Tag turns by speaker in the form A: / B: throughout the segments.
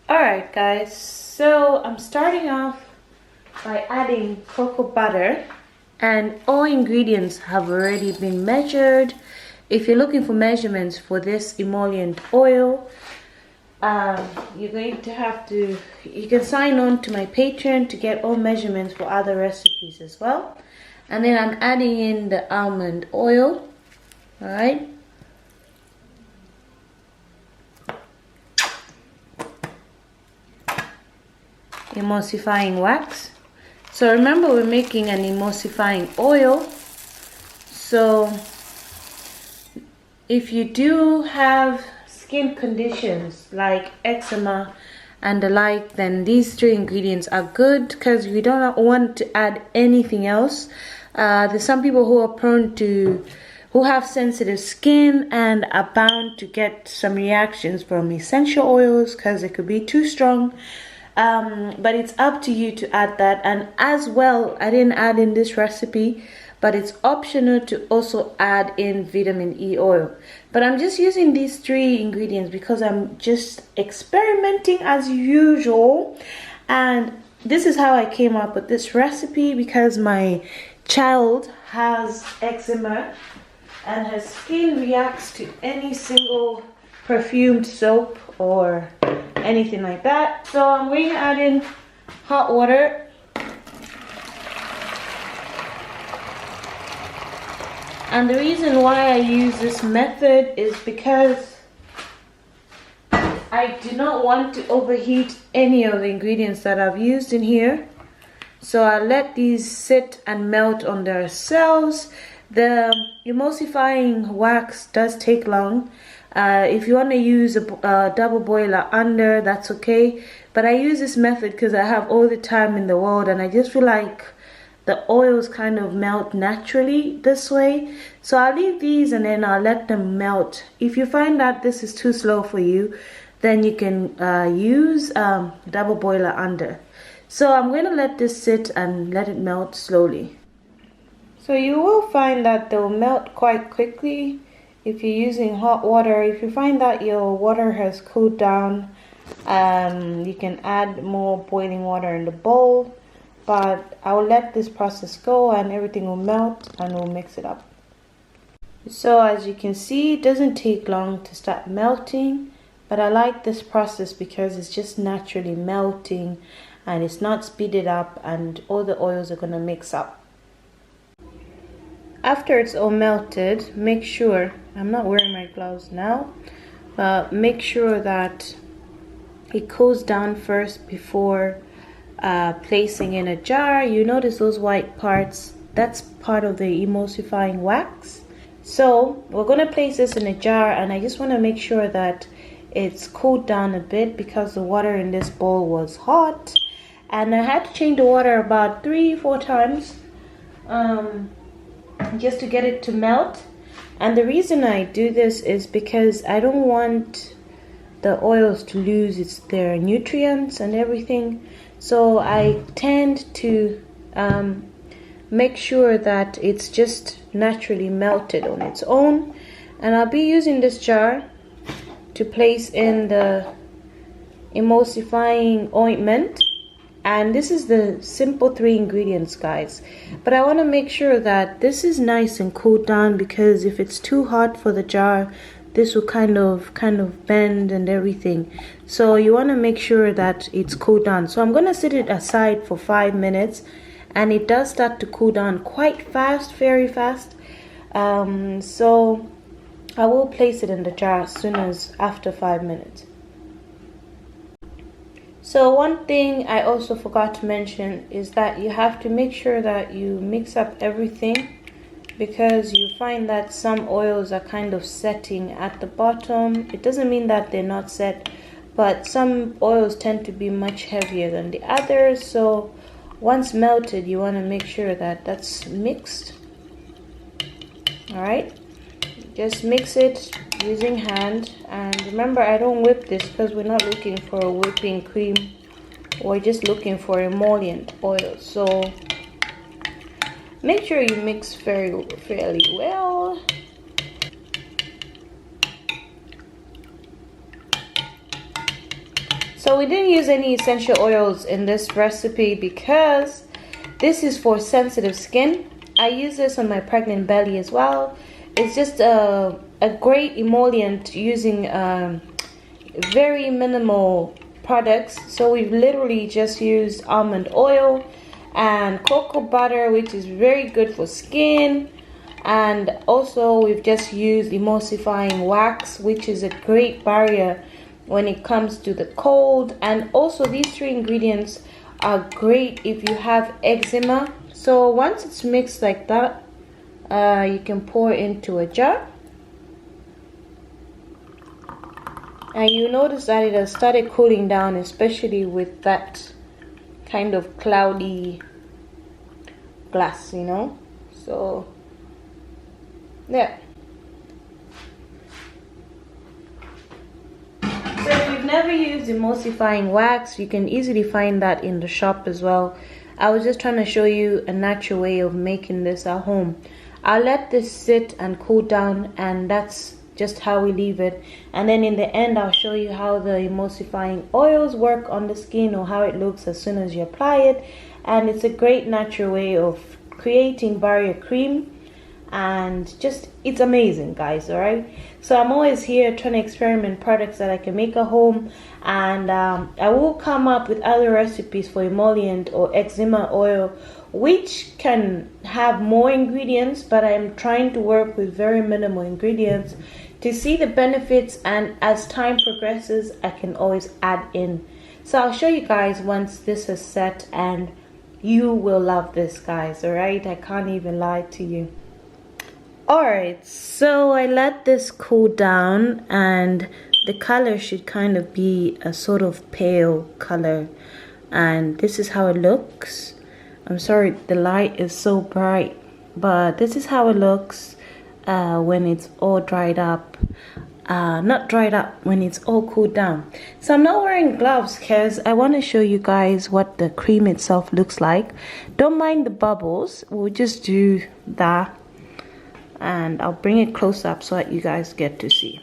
A: Alright guys, so I'm starting off by adding cocoa butter, and all ingredients have already been measured. If you're looking for measurements for this emollient oil, you're going to have to, you can sign on to my Patreon to get all measurements for other recipes as well. And then I'm adding in the almond oil. Alright, emulsifying wax. So remember, we're making an emulsifying oil. So if you do have skin conditions like eczema and the like, then these three ingredients are good, because we don't want to add anything else. There's some people who are prone to, who have sensitive skin and are bound to get some reactions from essential oils because it could be too strong. But it's up to you to add that. And as well, I didn't add in this recipe, but it's optional to also add in vitamin E oil. But I'm just using these three ingredients because I'm just experimenting as usual. And this is how I came up with this recipe, because my child has eczema and her skin reacts to any single perfumed soap or anything like that. So I'm going to add in hot water. And the reason why I use this method is because I do not want to overheat any of the ingredients that I've used in here. So I let these sit and melt on themselves. The emulsifying wax does take long. If you want to use a double boiler under, that's okay. But I use this method because I have all the time in the world, and I just feel like the oils kind of melt naturally this way. So I'll leave these and then I'll let them melt. If you find that this is too slow for you, then you can use double boiler under. So I'm going to let this sit and let it melt slowly. So you will find that they'll melt quite quickly if you're using hot water. If you find that your water has cooled down, you can add more boiling water in the bowl. But I'll let this process go and everything will melt and we'll mix it up. So as you can see, it doesn't take long to start melting. But I like this process because it's just naturally melting and it's not speeded up, and all the oils are going to mix up. After it's all melted, make sure, I'm not wearing my gloves now, but make sure that it cools down first before placing in a jar. You notice those white parts, that's part of the emulsifying wax. So we're going to place this in a jar, and I just want to make sure that it's cooled down a bit because the water in this bowl was hot, and I had to change the water about 3-4 times just to get it to melt. And the reason I do this is because I don't want the oils to lose their nutrients and everything. So I tend to make sure that it's just naturally melted on its own. And I'll be using this jar to place in the emulsifying ointment. And this is the simple 3 ingredients, guys. But I want to make sure that this is nice and cooled down, because if it's too hot for the jar, this will kind of bend and everything. So you want to make sure that it's cooled down. So I'm going to set it aside for 5 minutes, and it does start to cool down quite fast, very fast. So I will place it in the jar as soon as after 5 minutes. So one thing I also forgot to mention is that you have to make sure that you mix up everything, because you find that some oils are kind of setting at the bottom. It doesn't mean that they're not set, but some oils tend to be much heavier than the others. So once melted, you want to make sure that that's mixed. Alright, just mix it using hand. And remember, I don't whip this because we're not looking for a whipping cream, we're just looking for emollient oil. So make sure you mix fairly well. So we didn't use any essential oils in this recipe because this is for sensitive skin. I use this on my pregnant belly as well. It's just a great emollient using very minimal products. So we've literally just used almond oil and cocoa butter, which is very good for skin. And also we've just used emulsifying wax, which is a great barrier when it comes to the cold. And also these three ingredients are great if you have eczema. So once it's mixed like that, you can pour into a jar. And you notice that it has started cooling down, especially with that kind of cloudy glass, you know. So yeah. So if you've never used emulsifying wax, you can easily find that in the shop as well. I was just trying to show you a natural way of making this at home. I'll let this sit and cool down, and that's just how we leave it. And then in the end, I'll show you how the emulsifying oils work on the skin, or how it looks as soon as you apply it. And it's a great natural way of creating barrier cream, and just it's amazing, guys. All right, so I'm always here trying to experiment products that I can make at home, and I will come up with other recipes for emollient or eczema oil which can have more ingredients, but I'm trying to work with very minimal ingredients to see the benefits, and as time progresses I can always add in. So I'll show you guys once this is set, and you will love this, guys. All right, I can't even lie to you. Alright, so I let this cool down, and the color should kind of be a sort of pale color, and this is how it looks. I'm sorry the light is so bright, but this is how it looks when it's all dried up. Not dried up, when it's all cooled down. So I'm not wearing gloves because I want to show you guys what the cream itself looks like. Don't mind the bubbles, we'll just do that. And I'll bring it close up so that you guys get to see.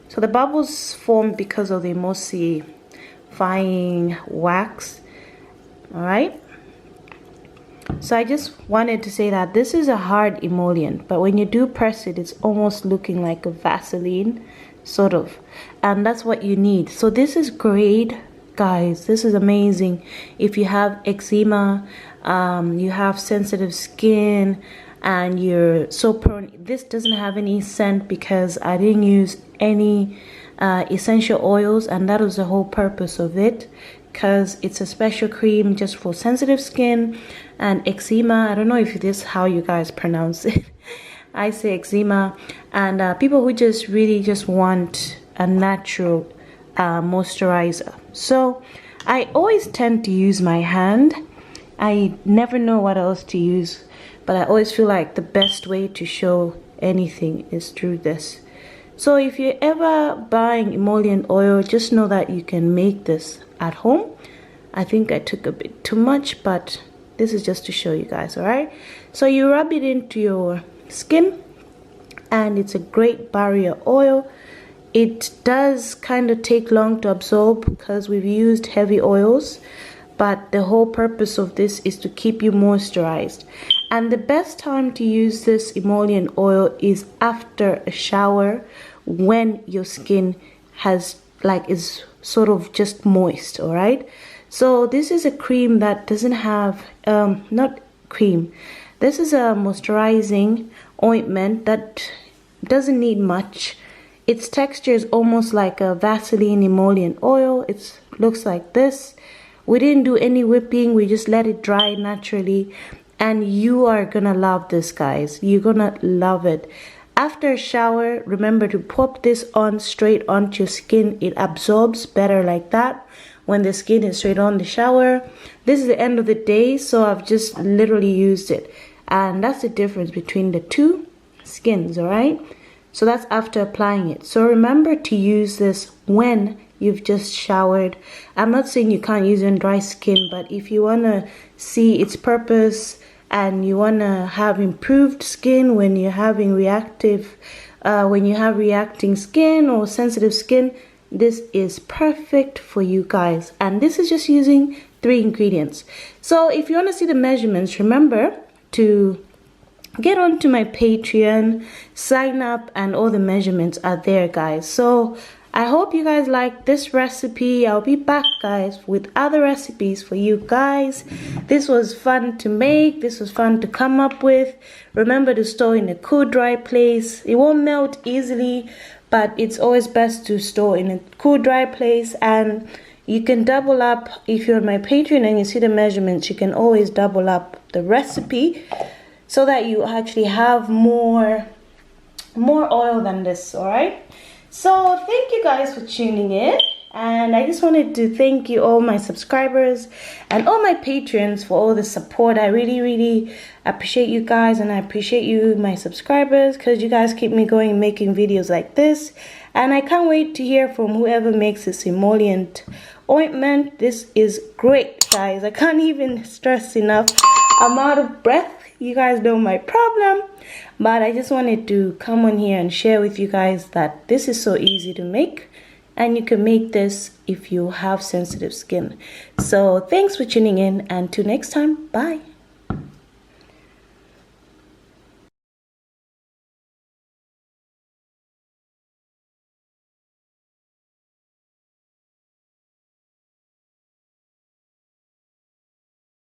A: So the bubbles formed because of the emulsifying wax. Alright, so I just wanted to say that this is a hard emollient, but when you do press it, it's almost looking like a Vaseline sort of, and that's what you need. So this is great, guys. This is amazing if you have eczema, you have sensitive skin, and you're so prone. This doesn't have any scent because I didn't use any essential oils, and that was the whole purpose of it, because it's a special cream just for sensitive skin and eczema. I don't know if this is how you guys pronounce it. I say eczema, and people who just really just want a natural moisturizer. So I always tend to use my hand. I never know what else to use, but I always feel like the best way to show anything is through this. So if you're ever buying emollient oil, just know that you can make this at home. I think I took a bit too much, but this is just to show you guys. All right, so you rub it into your skin, and it's a great barrier oil. It does kind of take long to absorb because we've used heavy oils, but the whole purpose of this is to keep you moisturized. And the best time to use this emollient oil is after a shower, when your skin has is sort of just moist. All right, so this is a cream that doesn't have not cream, this is a moisturizing ointment that doesn't need much. Its texture is almost like a Vaseline emollient oil. It looks like this. We didn't do any whipping, we just let it dry naturally, and you are gonna love this, guys. You're gonna love it. After a shower, remember to pop this on straight onto your skin. It absorbs better like that when the skin is straight on the shower. This is the end of the day, so I've just literally used it, and that's the difference between the two skins. All right, so that's after applying it. So remember to use this when you've just showered. I'm not saying you can't use it on dry skin, but if you want to see its purpose and you want to have improved skin when you're having reacting skin or sensitive skin, this is perfect for you guys. And this is just using 3 ingredients. So if you want to see the measurements, remember to get onto my Patreon, sign up, and all the measurements are there, guys. So I hope you guys like this recipe. I'll be back, guys, with other recipes for you guys. This was fun to make. This was fun to come up with. Remember to store in a cool, dry place. It won't melt easily, but it's always best to store in a cool, dry place. And you can double up. If you're on my Patreon and you see the measurements, you can always double up the recipe so that you actually have more oil than this, all right? So thank you guys for tuning in, and I just wanted to thank you, all my subscribers and all my patrons, for all the support. I really appreciate you guys, and I appreciate you, my subscribers, because you guys keep me going making videos like this. And I can't wait to hear from whoever makes this emollient ointment. This is great, guys. I can't even stress enough. I'm out of breath. You guys know my problem, but I just wanted to come on here and share with you guys that this is so easy to make, and you can make this if you have sensitive skin. So thanks for tuning in, and till next time, bye.